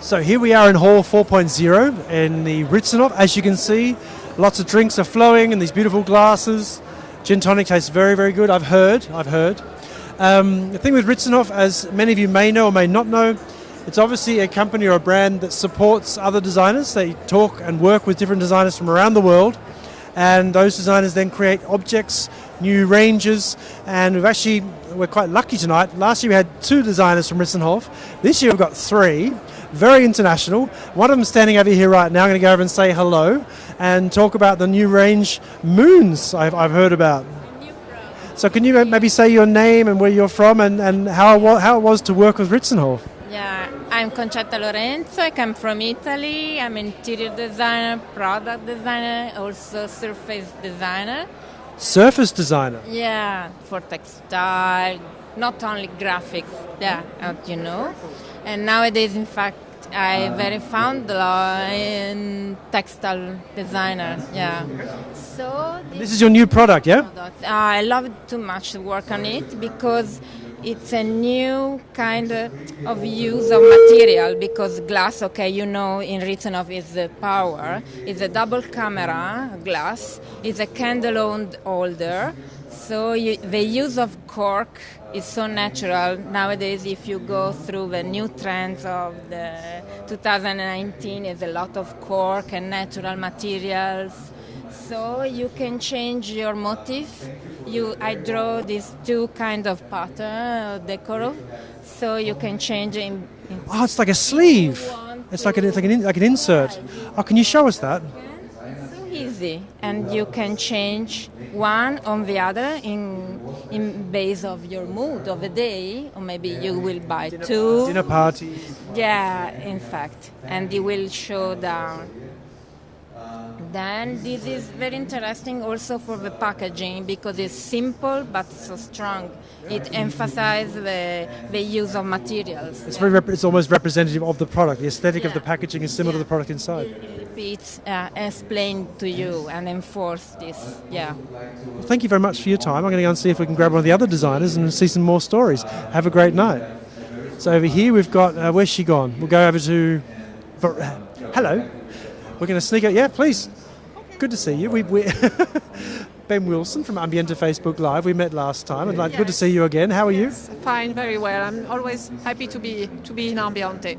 So here we are in Hall 4.0 in the Ritzenhoff. As you can see, lots of drinks are flowing in these beautiful glasses. Gin tonic tastes very, very good, I've heard. The thing with Ritzenhoff, as many of you may know or may not know, it's obviously a company or a brand that supports other designers. They talk and work with different designers from around the world, and those designers then create objects, new ranges, and we're quite lucky tonight. Last year we had 2 designers from Ritzenhoff. This year we've got 3, very international. One of them standing over here right now. I'm going to go over and say hello and talk about the new range Moons I've heard about. So can you maybe say your name and where you're from and how it was to work with Ritzenhoff? Yeah, I'm Concetta Lorenzo. I come from Italy. I'm interior designer, product designer, also surface designer. Surface designer? Yeah, for textile, not only graphics, you know. And nowadays, in fact, I very found in textile designer, yeah. So this is your new product, yeah? I love it too much to work on it because it's a new kind of use of material, because glass, okay, you know, in Ritzenhoff is the power. It's a double camera glass. It's a candle holder. So the use of cork is so natural. Nowadays, if you go through the new trends of the 2019, there's a lot of cork and natural materials. So you can change your motif. I draw these 2 kind of pattern, decor, so you can change in Oh, it's like a sleeve. It's like an insert. Oh, can you show us that? So easy, and you can change one on the other in base of your mood of the day, or maybe you will buy 2. Dinner party. Yeah, in fact, and it will show down. Then this is very interesting also for the packaging because it's simple but so strong. It emphasizes the use of materials. It's almost representative of the product. The aesthetic of the packaging is similar to the product inside. It repeats, explain to you and enforce this. Yeah. Well, thank you very much for your time. I'm going to go and see if we can grab one of the other designers and see some more stories. Have a great night. So over here we've got, where's she gone? We'll go over to, hello. We're going to sneak out. Yeah, please. Good to see you. We Ben Wilson from Ambiente Facebook Live. We met last time, and good to see you again. How are you? Fine, very well. I'm always happy to be in Ambiente.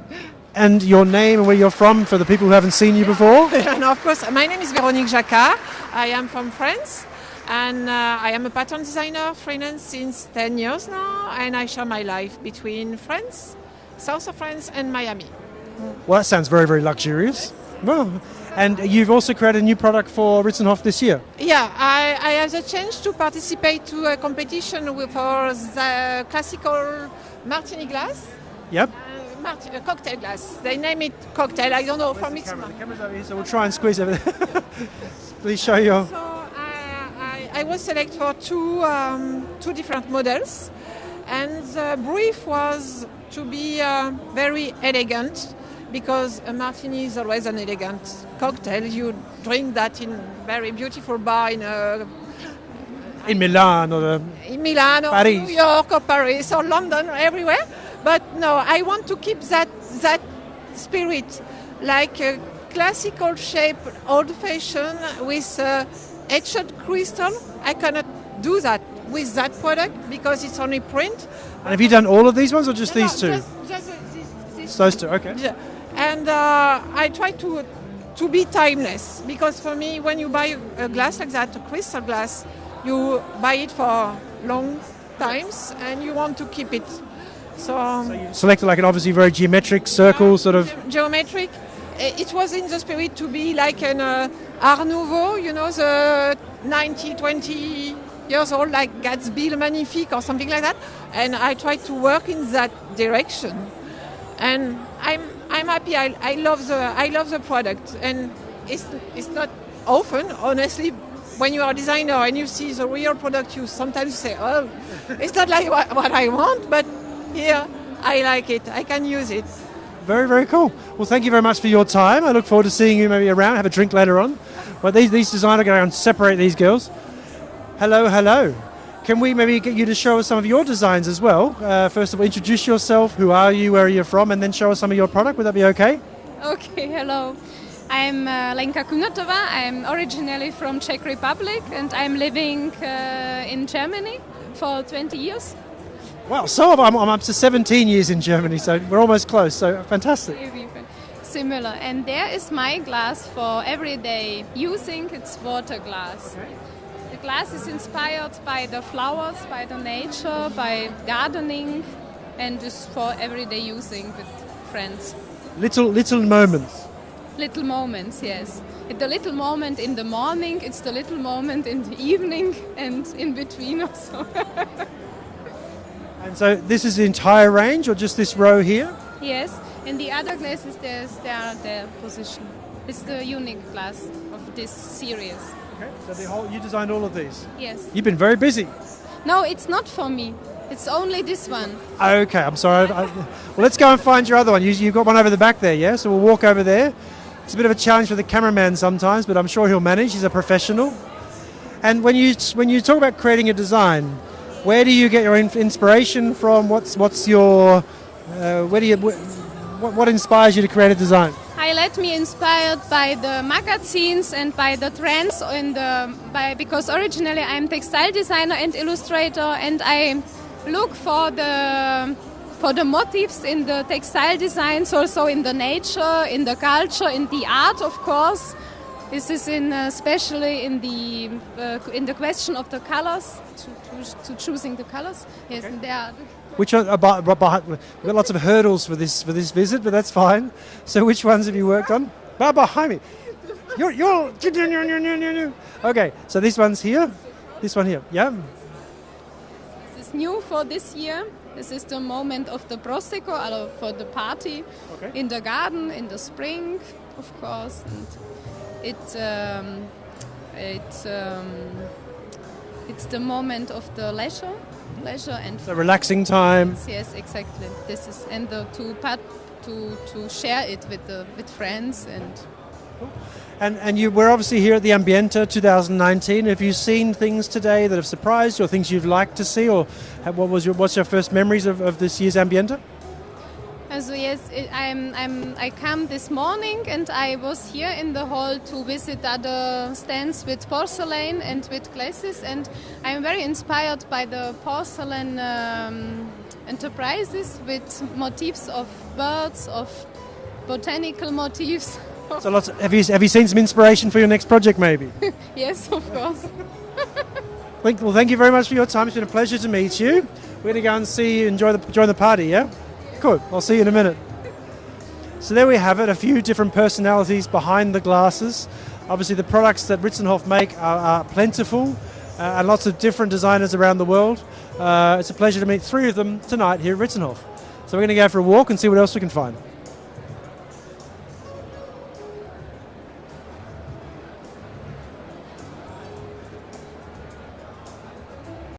And your name and where you're from for the people who haven't seen you before? No, of course. My name is Véronique Jacquart. I am from France, and I am a pattern designer freelance since 10 years now, and I share my life between France, south of France, and Miami. Well, that sounds very, very luxurious. Well, and you've also created a new product for Ritzenhoff this year. Yeah, I had the chance to participate to a competition for the classical martini glass. Yep. Cocktail glass. They name it cocktail. I don't know. For me, the camera's over here, so we'll try and squeeze everything. Please show your. So I was selected for two different models, and the brief was to be very elegant. Because a martini is always an elegant cocktail. You drink that in very beautiful bar in Milan or Paris. New York or Paris or London or everywhere. But no, I want to keep that spirit, like a classical shape, old-fashioned with etched crystal. I cannot do that with that product because it's only print. And have you done all of these ones or just these 2? Just those 2, okay. Yeah. And I try to be timeless, because for me, when you buy a glass like that, a crystal glass, you buy it for long times and you want to keep it. So you selected like an obviously very geometric circle sort of. Geometric. It was in the spirit to be like an Art Nouveau, you know, the 20 years old, like Gatsby Le Magnifique or something like that. And I try to work in that direction. And I'm happy. I love the product, and it's not often, honestly. When you are a designer and you see the real product, you sometimes say, "Oh, it's not like what I want," but here I like it. I can use it. Very, very cool. Well, thank you very much for your time. I look forward to seeing you maybe around, have a drink later on. But these designers are going to separate these girls. Hello, hello. can we maybe get you to show us some of your designs as well? First of all, introduce yourself. Who are you? Where are you from? And then show us some of your product. Would that be okay? Okay, hello. I'm Lenka Kühnertová. I'm originally from Czech Republic and I'm living in Germany for 20 years. Wow, so I'm up to 17 years in Germany, so we're almost close. So fantastic. Similar. And there is my glass for everyday using. It's water glass. Okay. The glass is inspired by the flowers, by the nature, by gardening, and is for everyday using with friends. Little moments. Little moments, yes. It's the little moment in the morning, it's the little moment in the evening, and in between also. And so this is the entire range, or just this row here? Yes, and the other glasses, their position. It's the unique glass of this series. Okay, so you designed all of these? Yes. You've been very busy. No, it's not for me. It's only this one. Okay, I'm sorry. Well, let's go and find your other one. You've got one over the back there, yeah? So we'll walk over there. It's a bit of a challenge for the cameraman sometimes, but I'm sure he'll manage. He's a professional. And when you talk about creating a design, where do you get your inspiration from? What's your what inspires you to create a design? I let me inspired by the magazines and by the trends because originally I'm textile designer and illustrator, and I look for the motifs in the textile designs, also in the nature, in the culture, in the art, of course. This is especially in the question of the colors, to choosing the colors. Yes, okay. And there are. Which are we've got lots of hurdles for this visit, but that's fine. So which ones have you worked on? Behind me. You're okay. So this one's here. This one here. Yeah. This is new for this year. This is the moment of the Prosseco, for the party, okay. In the garden, in the spring, of course. And it's the moment of the leisure and the relaxing time. Yes, exactly. This is to share it with friends and. And we're obviously here at the Ambiente 2019. Have you seen things today that have surprised you, or things you'd like to see, or what's your first memories of this year's Ambiente? So yes, I come this morning and I was here in the hall to visit other stands with porcelain and with glasses, and I'm very inspired by the porcelain enterprises with motifs of birds, of botanical motifs. So have you seen some inspiration for your next project, maybe? Yes, of course. Well, thank you very much for your time. It's been a pleasure to meet you. We're going to go and see you, join the party, yeah? Good. I'll see you in a minute. So there we have it, a few different personalities behind the glasses. Obviously, the products that Ritzenhoff make are plentiful, and lots of different designers around the world. It's a pleasure to meet 3 of them tonight here at Ritzenhoff. So we're going to go for a walk and see what else we can find.